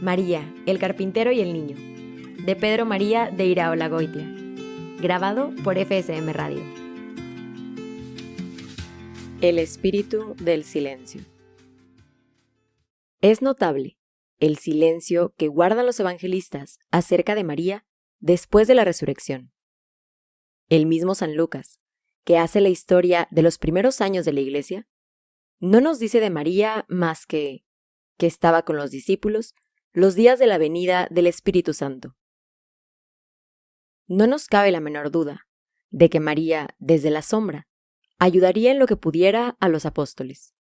María, el carpintero y el niño, de Pedro María de Iraolagoitia, grabado por FSM Radio. El espíritu del silencio. Es notable el silencio que guardan los evangelistas acerca de María después de la resurrección. El mismo San Lucas, que hace la historia de los primeros años de la Iglesia, no nos dice de María más que estaba con los discípulos los días de la venida del Espíritu Santo. No nos cabe la menor duda de que María, desde la sombra, ayudaría en lo que pudiera a los apóstoles.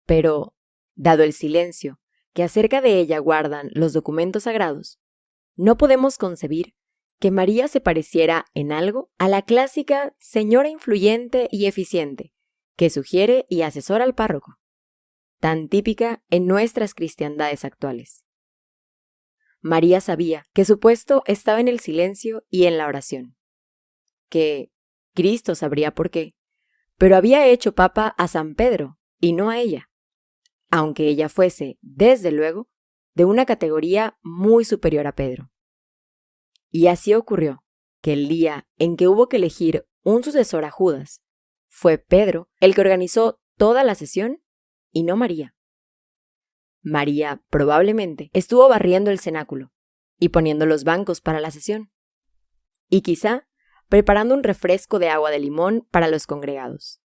Pero, dado el silencio que acerca de ella guardan los documentos sagrados, no podemos concebir que María se pareciera en algo a la clásica señora influyente y eficiente que sugiere y asesora al párroco, tan típica en nuestras cristiandades actuales. María sabía que su puesto estaba en el silencio y en la oración, que Cristo sabría por qué, pero había hecho papa a San Pedro y no a ella, aunque ella fuese, desde luego, de una categoría muy superior a Pedro. Y así ocurrió que el día en que hubo que elegir un sucesor a Judas, fue Pedro el que organizó toda la sesión y no María. María probablemente estuvo barriendo el cenáculo y poniendo los bancos para la sesión, y quizá preparando un refresco de agua de limón para los congregados.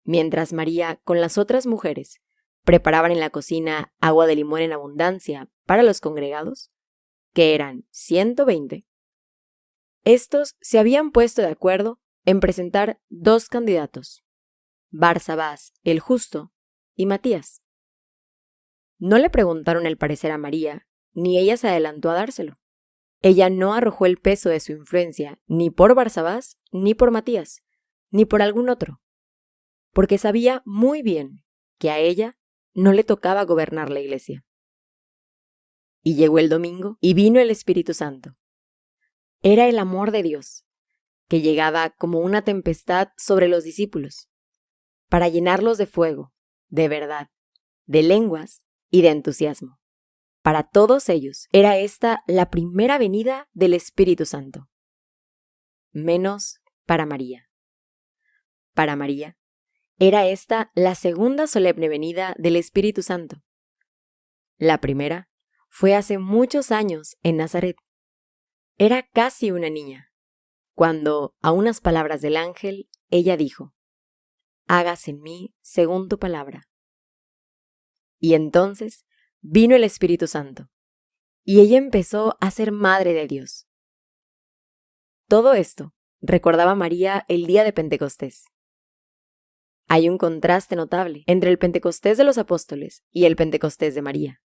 Mientras María con las otras mujeres preparaban en la cocina agua de limón en abundancia para los congregados, que eran 120, estos se habían puesto de acuerdo en presentar dos candidatos, Barsabás el justo y Matías. No le preguntaron el parecer a María, ni ella se adelantó a dárselo. Ella no arrojó el peso de su influencia ni por Barsabás, ni por Matías, ni por algún otro, porque sabía muy bien que a ella no le tocaba gobernar la iglesia. Y llegó el domingo y vino el Espíritu Santo. Era el amor de Dios, que llegaba como una tempestad sobre los discípulos, para llenarlos de fuego, de verdad, de lenguas y de entusiasmo. Para todos ellos era esta la primera venida del Espíritu Santo. Menos para María. Para María era esta la segunda solemne venida del Espíritu Santo. La primera fue hace muchos años en Nazaret. Era casi una niña, cuando, a unas palabras del ángel, ella dijo: «Hágase en mí según tu palabra». Y entonces vino el Espíritu Santo, y ella empezó a ser madre de Dios. Todo esto recordaba María el día de Pentecostés. Hay un contraste notable entre el Pentecostés de los apóstoles y el Pentecostés de María.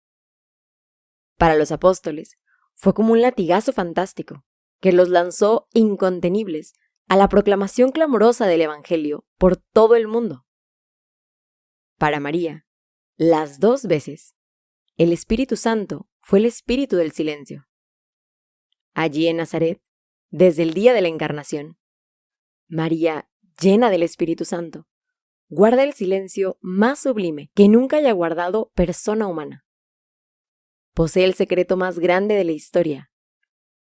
Para los apóstoles fue como un latigazo fantástico que los lanzó incontenibles a la proclamación clamorosa del Evangelio por todo el mundo. Para María, las dos veces, el Espíritu Santo fue el espíritu del silencio. Allí en Nazaret, desde el día de la Encarnación, María, llena del Espíritu Santo, guarda el silencio más sublime que nunca haya guardado persona humana. Posee el secreto más grande de la historia,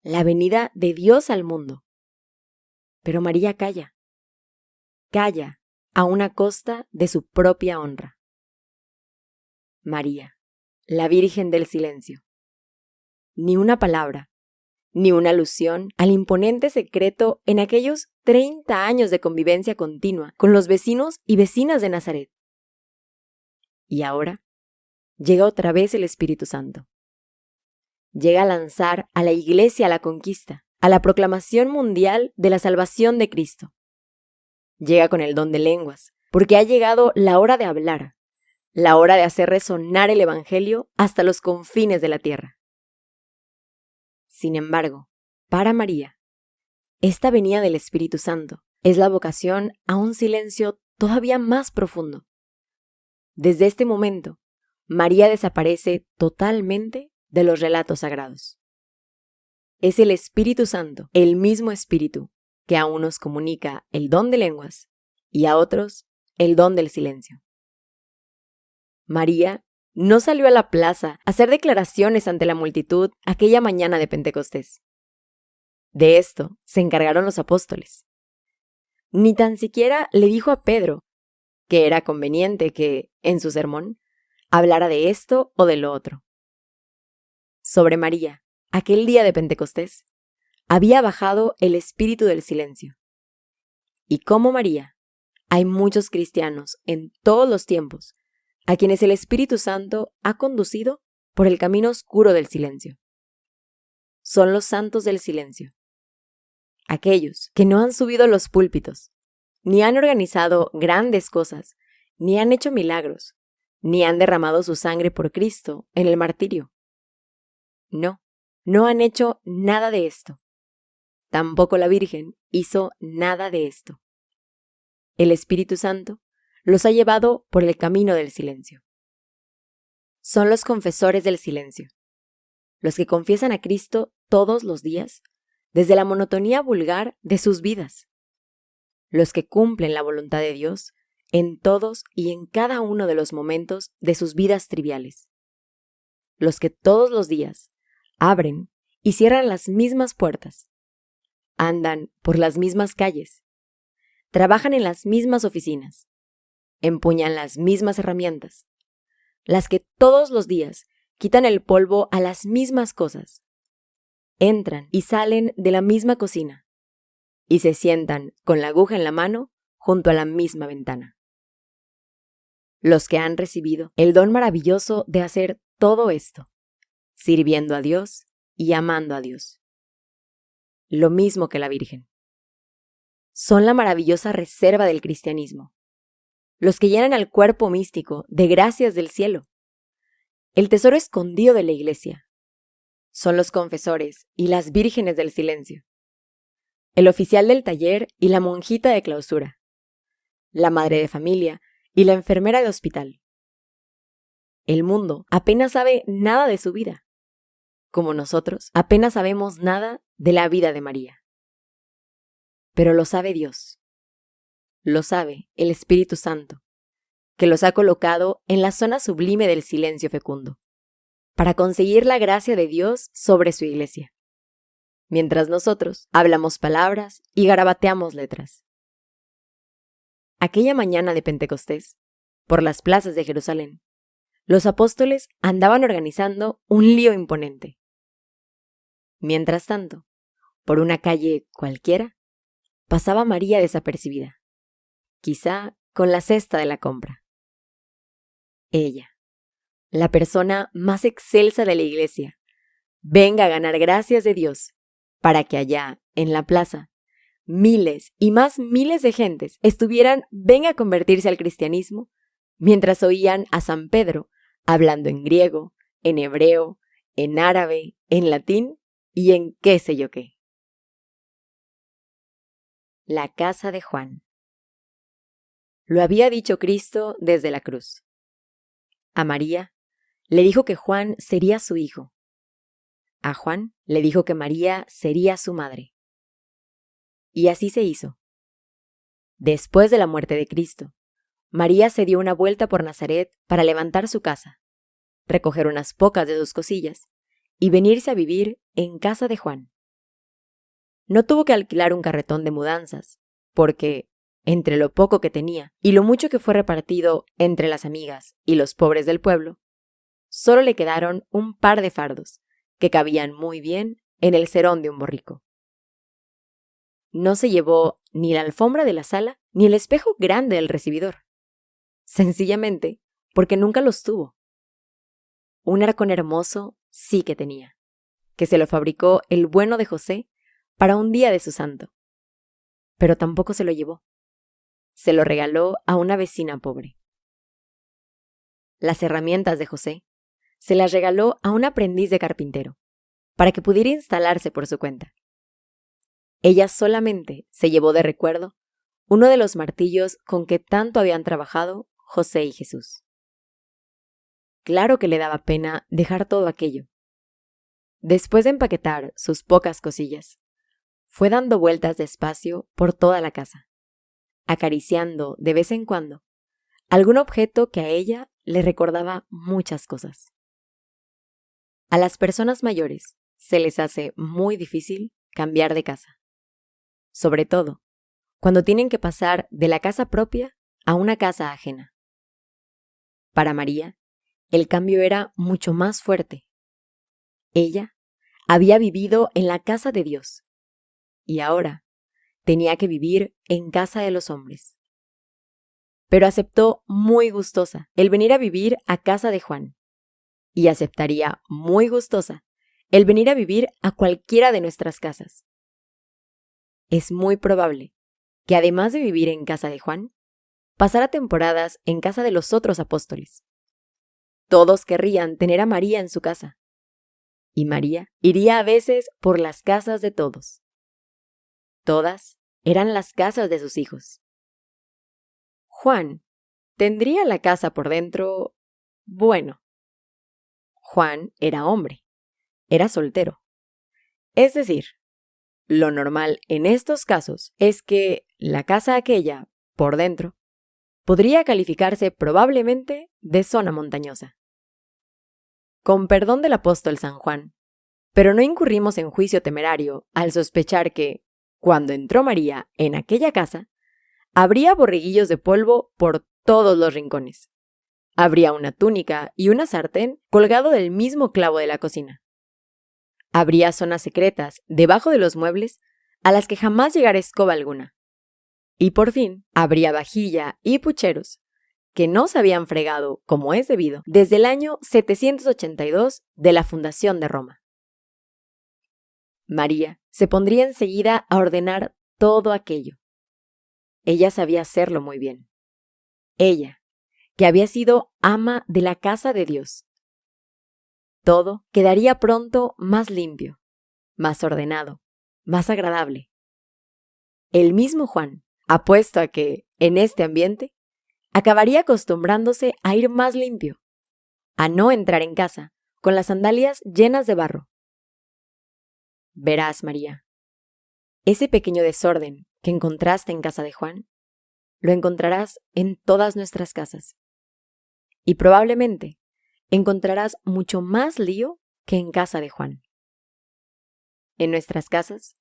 la venida de Dios al mundo. Pero María calla a una costa de su propia honra. María, la Virgen del Silencio. Ni una palabra, ni una alusión al imponente secreto en aquellos 30 años de convivencia continua con los vecinos y vecinas de Nazaret. Y ahora llega otra vez el Espíritu Santo. Llega a lanzar a la Iglesia a la conquista, a la proclamación mundial de la salvación de Cristo. Llega con el don de lenguas, porque ha llegado la hora de hablar, la hora de hacer resonar el Evangelio hasta los confines de la tierra. Sin embargo, para María, esta venida del Espíritu Santo es la vocación a un silencio todavía más profundo. Desde este momento, María desaparece totalmente de los relatos sagrados. Es el Espíritu Santo, el mismo Espíritu, que a unos comunica el don de lenguas y a otros el don del silencio. María no salió a la plaza a hacer declaraciones ante la multitud aquella mañana de Pentecostés. De esto se encargaron los apóstoles. Ni tan siquiera le dijo a Pedro que era conveniente que, en su sermón, hablara de esto o de lo otro. Sobre María, aquel día de Pentecostés, había bajado el espíritu del silencio. Y como María, hay muchos cristianos en todos los tiempos a quienes el Espíritu Santo ha conducido por el camino oscuro del silencio. Son los santos del silencio. Aquellos que no han subido a los púlpitos, ni han organizado grandes cosas, ni han hecho milagros, ni han derramado su sangre por Cristo en el martirio. No, no han hecho nada de esto. Tampoco la Virgen hizo nada de esto. El Espíritu Santo los ha llevado por el camino del silencio. Son los confesores del silencio, los que confiesan a Cristo todos los días, desde la monotonía vulgar de sus vidas, los que cumplen la voluntad de Dios en todos y en cada uno de los momentos de sus vidas triviales, los que todos los días abren y cierran las mismas puertas, andan por las mismas calles, trabajan en las mismas oficinas, empuñan las mismas herramientas, las que todos los días quitan el polvo a las mismas cosas, entran y salen de la misma cocina y se sientan con la aguja en la mano junto a la misma ventana. Los que han recibido el don maravilloso de hacer todo esto, sirviendo a Dios y amando a Dios. Lo mismo que la Virgen. Son la maravillosa reserva del cristianismo, los que llenan al cuerpo místico de gracias del cielo, el tesoro escondido de la Iglesia. Son los confesores y las vírgenes del silencio, el oficial del taller y la monjita de clausura, la madre de familia y la enfermera de hospital. El mundo apenas sabe nada de su vida, como nosotros apenas sabemos nada de la vida de María. Pero lo sabe Dios. Lo sabe el Espíritu Santo, que los ha colocado en la zona sublime del silencio fecundo, para conseguir la gracia de Dios sobre su Iglesia, mientras nosotros hablamos palabras y garabateamos letras. Aquella mañana de Pentecostés, por las plazas de Jerusalén, los apóstoles andaban organizando un lío imponente. Mientras tanto, por una calle cualquiera, pasaba María desapercibida, quizá con la cesta de la compra. Ella, la persona más excelsa de la Iglesia, venga a ganar gracias de Dios, para que allá, en la plaza, miles y más miles de gentes estuvieran venga a convertirse al cristianismo, mientras oían a San Pedro hablando en griego, en hebreo, en árabe, en latín y en qué sé yo qué. La casa de Juan. Lo había dicho Cristo desde la cruz. A María le dijo que Juan sería su hijo. A Juan le dijo que María sería su madre. Y así se hizo. Después de la muerte de Cristo, María se dio una vuelta por Nazaret para levantar su casa, recoger unas pocas de sus cosillas y venirse a vivir en casa de Juan. No tuvo que alquilar un carretón de mudanzas, porque, entre lo poco que tenía y lo mucho que fue repartido entre las amigas y los pobres del pueblo, solo le quedaron un par de fardos que cabían muy bien en el serón de un borrico. No se llevó ni la alfombra de la sala ni el espejo grande del recibidor, sencillamente porque nunca los tuvo. Un arcón hermoso sí que tenía, que se lo fabricó el bueno de José para un día de su santo, pero tampoco se lo llevó. Se lo regaló a una vecina pobre. Las herramientas de José se las regaló a un aprendiz de carpintero, para que pudiera instalarse por su cuenta. Ella solamente se llevó de recuerdo uno de los martillos con que tanto habían trabajado José y Jesús. Claro que le daba pena dejar todo aquello. Después de empaquetar sus pocas cosillas, fue dando vueltas despacio por toda la casa, acariciando de vez en cuando algún objeto que a ella le recordaba muchas cosas. A las personas mayores se les hace muy difícil cambiar de casa, sobre todo cuando tienen que pasar de la casa propia a una casa ajena. Para María, el cambio era mucho más fuerte. Ella había vivido en la casa de Dios y ahora tenía que vivir en casa de los hombres. Pero aceptó muy gustosa el venir a vivir a casa de Juan y aceptaría muy gustosa el venir a vivir a cualquiera de nuestras casas. Es muy probable que además de vivir en casa de Juan, pasara temporadas en casa de los otros apóstoles. Todos querrían tener a María en su casa, y María iría a veces por las casas de todos. Todas eran las casas de sus hijos. Juan tendría la casa por dentro. Bueno, Juan era hombre, era soltero. Es decir, lo normal en estos casos es que la casa aquella, por dentro, podría calificarse probablemente de zona montañosa. Con perdón del apóstol San Juan, pero no incurrimos en juicio temerario al sospechar que, cuando entró María en aquella casa, habría borreguillos de polvo por todos los rincones. Habría una túnica y una sartén colgado del mismo clavo de la cocina. Habría zonas secretas debajo de los muebles a las que jamás llegara escoba alguna. Y por fin, habría vajilla y pucheros que no se habían fregado, como es debido, desde el año 782 de la fundación de Roma. María se pondría enseguida a ordenar todo aquello. Ella sabía hacerlo muy bien. Ella, que había sido ama de la casa de Dios. Todo quedaría pronto más limpio, más ordenado, más agradable. El mismo Juan, apuesto a que, en este ambiente, acabaría acostumbrándose a ir más limpio, a no entrar en casa con las sandalias llenas de barro. Verás, María, ese pequeño desorden que encontraste en casa de Juan, lo encontrarás en todas nuestras casas. Y probablemente encontrarás mucho más lío que en casa de Juan. En nuestras casas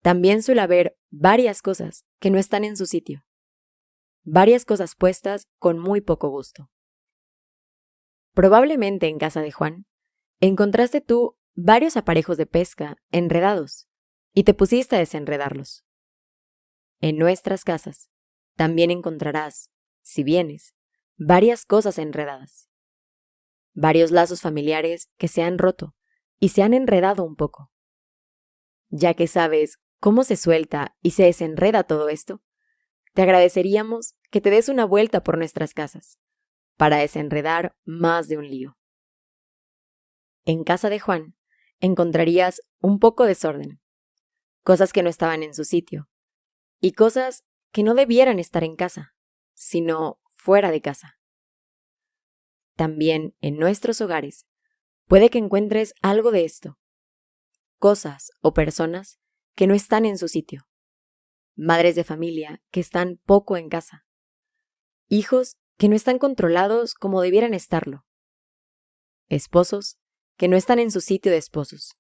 también suele haber varias cosas que no están en su sitio. Varias cosas puestas con muy poco gusto. Probablemente en casa de Juan encontraste tú varios aparejos de pesca enredados y te pusiste a desenredarlos. En nuestras casas también encontrarás, si vienes, varias cosas enredadas. Varios lazos familiares que se han roto y se han enredado un poco. Ya que sabes cómo se suelta y se desenreda todo esto, te agradeceríamos que te des una vuelta por nuestras casas para desenredar más de un lío. En casa de Juan encontrarías un poco de desorden, cosas que no estaban en su sitio y cosas que no debieran estar en casa, sino fuera de casa. También en nuestros hogares puede que encuentres algo de esto, cosas o personas que no están en su sitio, madres de familia que están poco en casa, hijos que no están controlados como debieran estarlo, esposos que no están en su sitio de esposos,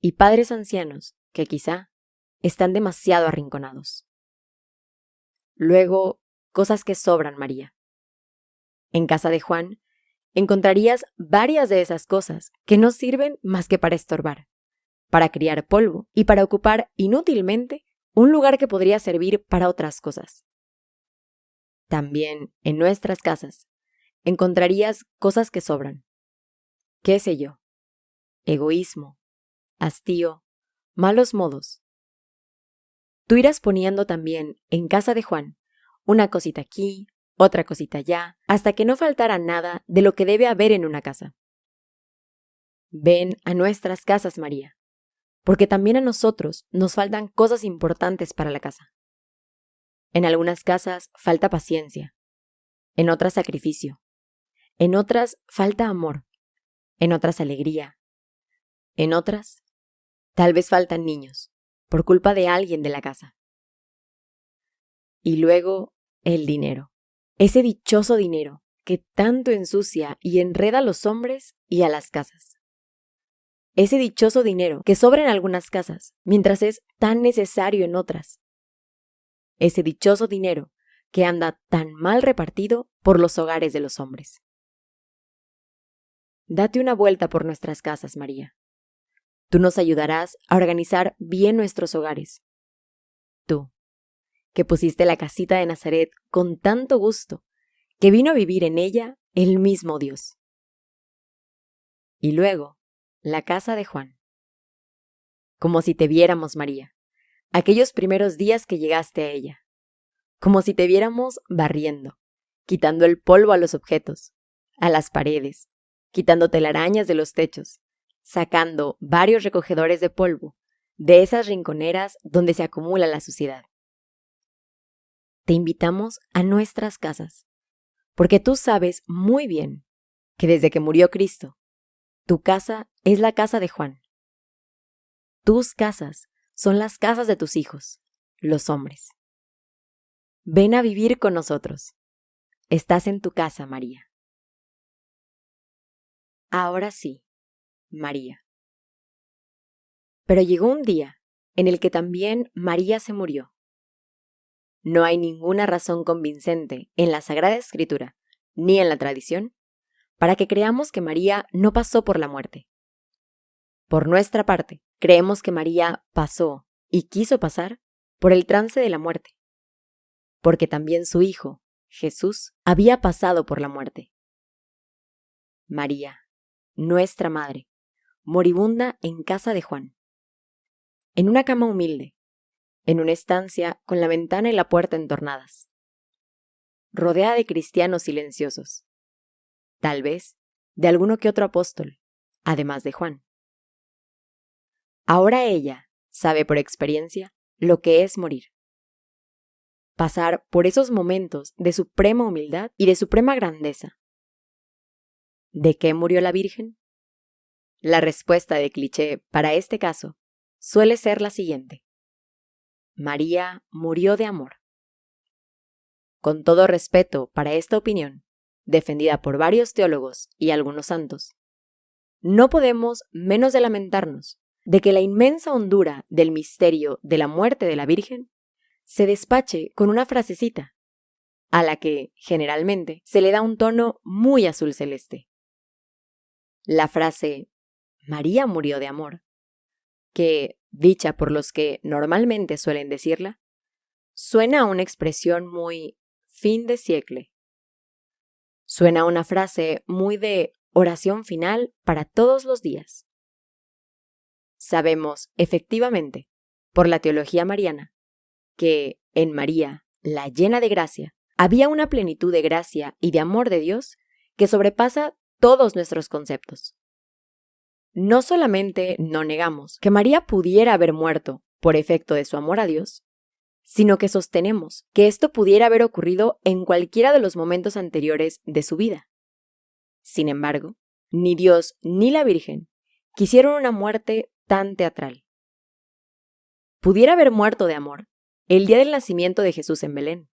y padres ancianos que quizá están demasiado arrinconados. Luego, cosas que sobran, María. En casa de Juan encontrarías varias de esas cosas que no sirven más que para estorbar, para criar polvo y para ocupar inútilmente un lugar que podría servir para otras cosas. También en nuestras casas encontrarías cosas que sobran. ¿Qué sé yo? Egoísmo, hastío, malos modos. Tú irás poniendo también en casa de Juan una cosita aquí, otra cosita allá, hasta que no faltara nada de lo que debe haber en una casa. Ven a nuestras casas, María, porque también a nosotros nos faltan cosas importantes para la casa. En algunas casas falta paciencia, en otras sacrificio, en otras falta amor, en otras alegría, en otras tal vez faltan niños, por culpa de alguien de la casa. Y luego el dinero, ese dichoso dinero que tanto ensucia y enreda a los hombres y a las casas. Ese dichoso dinero que sobra en algunas casas, mientras es tan necesario en otras. Ese dichoso dinero que anda tan mal repartido por los hogares de los hombres. Date una vuelta por nuestras casas, María. Tú nos ayudarás a organizar bien nuestros hogares. Tú, que pusiste la casita de Nazaret con tanto gusto, que vino a vivir en ella el mismo Dios. Y luego, la casa de Juan. Como si te viéramos, María, aquellos primeros días que llegaste a ella. Como si te viéramos barriendo, quitando el polvo a los objetos, a las paredes, quitando telarañas de los techos, sacando varios recogedores de polvo de esas rinconeras donde se acumula la suciedad. Te invitamos a nuestras casas, porque tú sabes muy bien que desde que murió Cristo, tu casa es la casa de Juan. Tus casas son las casas de tus hijos, los hombres. Ven a vivir con nosotros. Estás en tu casa, María. Ahora sí, María. Pero llegó un día en el que también María se murió. No hay ninguna razón convincente en la Sagrada Escritura, ni en la tradición, para que creamos que María no pasó por la muerte. Por nuestra parte, creemos que María pasó y quiso pasar por el trance de la muerte, porque también su Hijo, Jesús, había pasado por la muerte. María, nuestra Madre, moribunda en casa de Juan, en una cama humilde, en una estancia con la ventana y la puerta entornadas, rodeada de cristianos silenciosos, tal vez de alguno que otro apóstol, además de Juan. Ahora ella sabe por experiencia lo que es morir. Pasar por esos momentos de suprema humildad y de suprema grandeza. ¿De qué murió la Virgen? La respuesta de cliché para este caso suele ser la siguiente. María murió de amor. Con todo respeto para esta opinión, defendida por varios teólogos y algunos santos, no podemos menos de lamentarnos de que la inmensa hondura del misterio de la muerte de la Virgen se despache con una frasecita, a la que, generalmente, se le da un tono muy azul celeste. La frase María murió de amor, que, dicha por los que normalmente suelen decirla, suena a una expresión muy fin de siècle. Suena a una frase muy de oración final para todos los días. Sabemos, efectivamente, por la teología mariana, que en María, la llena de gracia, había una plenitud de gracia y de amor de Dios que sobrepasa todos nuestros conceptos. No solamente no negamos que María pudiera haber muerto por efecto de su amor a Dios, sino que sostenemos que esto pudiera haber ocurrido en cualquiera de los momentos anteriores de su vida. Sin embargo, ni Dios ni la Virgen quisieron una muerte tan teatral. Pudiera haber muerto de amor el día del nacimiento de Jesús en Belén,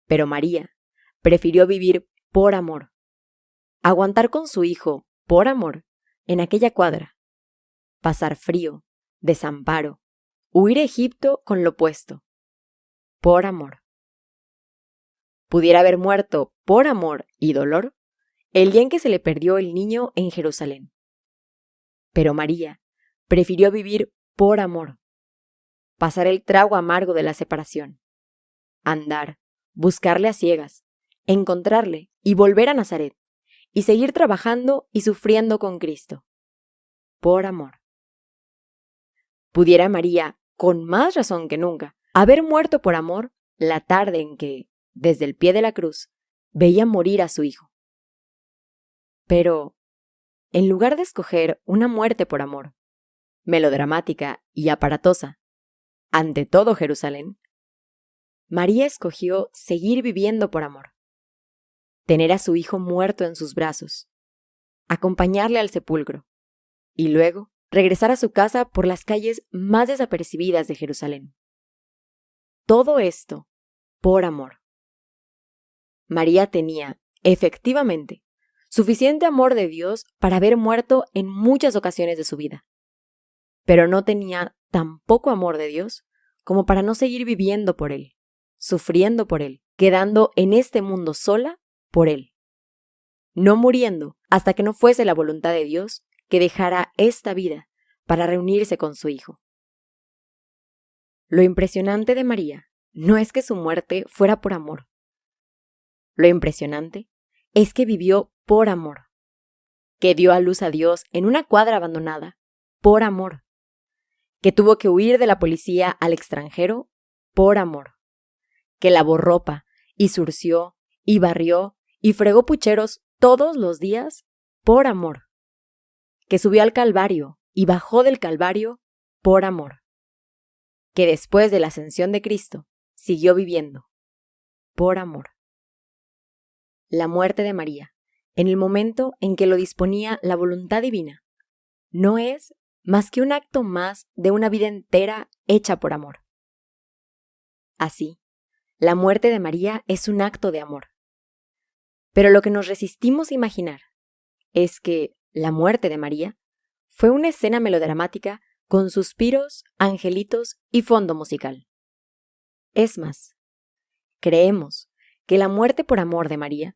pero María prefirió vivir por amor, aguantar con su hijo por amor en aquella cuadra, pasar frío, desamparo, huir a Egipto con lo puesto, por amor. Pudiera haber muerto por amor y dolor el día en que se le perdió el niño en Jerusalén. Pero María prefirió vivir por amor, pasar el trago amargo de la separación, andar, buscarle a ciegas, encontrarle y volver a Nazaret, y seguir trabajando y sufriendo con Cristo, por amor. Pudiera María, con más razón que nunca, haber muerto por amor la tarde en que, desde el pie de la cruz, veía morir a su hijo. Pero, en lugar de escoger una muerte por amor, melodramática y aparatosa, ante todo Jerusalén, María escogió seguir viviendo por amor, tener a su hijo muerto en sus brazos, acompañarle al sepulcro, y luego regresar a su casa por las calles más desapercibidas de Jerusalén. Todo esto por amor. María tenía efectivamente, suficiente amor de Dios para haber muerto en muchas ocasiones de su vida. Pero no tenía tan poco amor de Dios como para no seguir viviendo por Él, sufriendo por Él, quedando en este mundo sola por Él, no muriendo hasta que no fuese la voluntad de Dios que dejara esta vida para reunirse con su Hijo. Lo impresionante de María no es que su muerte fuera por amor. Lo impresionante es que vivió por amor, que dio a luz a Dios en una cuadra abandonada por amor, que tuvo que huir de la policía al extranjero por amor, que lavó ropa y surció y barrió y fregó pucheros todos los días por amor, que subió al Calvario y bajó del Calvario por amor, que después de la ascensión de Cristo siguió viviendo por amor. La muerte de María, en el momento en que lo disponía la voluntad divina, no es más que un acto más de una vida entera hecha por amor. Así, la muerte de María es un acto de amor. Pero lo que nos resistimos a imaginar es que la muerte de María fue una escena melodramática con suspiros, angelitos y fondo musical. Es más, creemos que la muerte por amor de María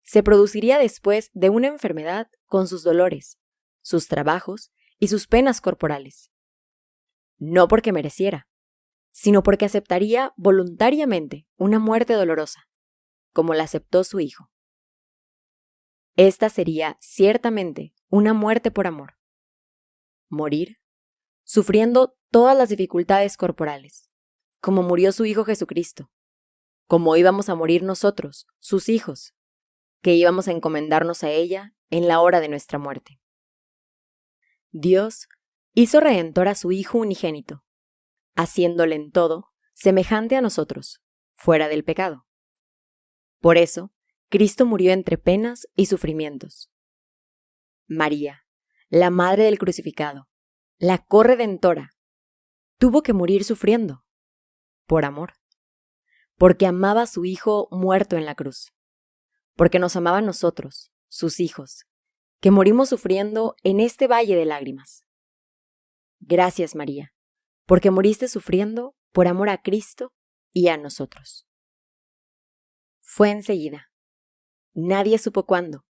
se produciría después de una enfermedad con sus dolores, sus trabajos y sus penas corporales. No porque mereciera, sino porque aceptaría voluntariamente una muerte dolorosa, como la aceptó su Hijo. Esta sería ciertamente una muerte por amor. Morir, sufriendo todas las dificultades corporales, como murió su Hijo Jesucristo, como íbamos a morir nosotros, sus hijos, que íbamos a encomendarnos a ella en la hora de nuestra muerte. Dios hizo redentor a su Hijo unigénito, haciéndole en todo semejante a nosotros, fuera del pecado. Por eso, Cristo murió entre penas y sufrimientos. María, la madre del crucificado, la corredentora, tuvo que morir sufriendo, por amor, porque amaba a su Hijo muerto en la cruz, porque nos amaba a nosotros, sus hijos, que morimos sufriendo en este valle de lágrimas. Gracias, María, porque moriste sufriendo por amor a Cristo y a nosotros. Fue enseguida. Nadie supo cuándo,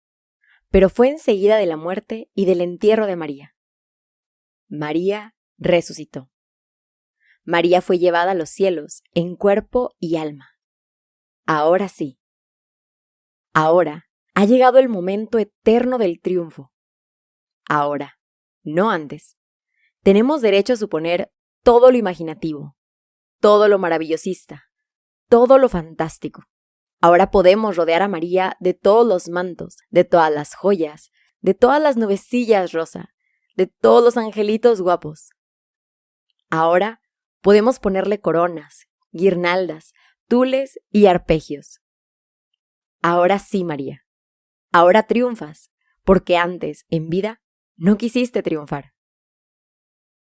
pero fue enseguida de la muerte y del entierro de María. María resucitó. María fue llevada a los cielos en cuerpo y alma. Ahora sí. Ahora ha llegado el momento eterno del triunfo. Ahora, no antes, tenemos derecho a suponer todo lo imaginativo, todo lo maravillosista, todo lo fantástico. Ahora podemos rodear a María de todos los mantos, de todas las joyas, de todas las nubecillas rosa, de todos los angelitos guapos. Ahora podemos ponerle coronas, guirnaldas, tules y arpegios. Ahora sí, María. Ahora triunfas, porque antes, en vida, no quisiste triunfar.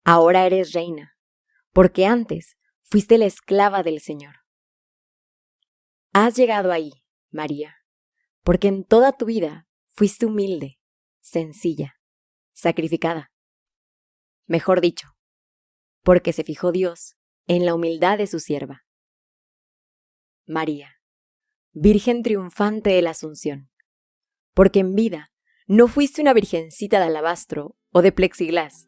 Ahora eres reina, porque antes fuiste la esclava del Señor. Has llegado ahí, María, porque en toda tu vida fuiste humilde, sencilla, sacrificada. Mejor dicho, porque se fijó Dios en la humildad de su sierva. María, Virgen triunfante de la Asunción, porque en vida no fuiste una virgencita de alabastro o de plexiglás,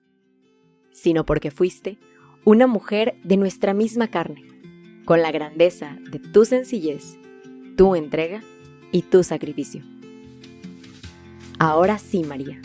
sino porque fuiste una mujer de nuestra misma carne, con la grandeza de tu sencillez, tu entrega y tu sacrificio. Ahora sí, María,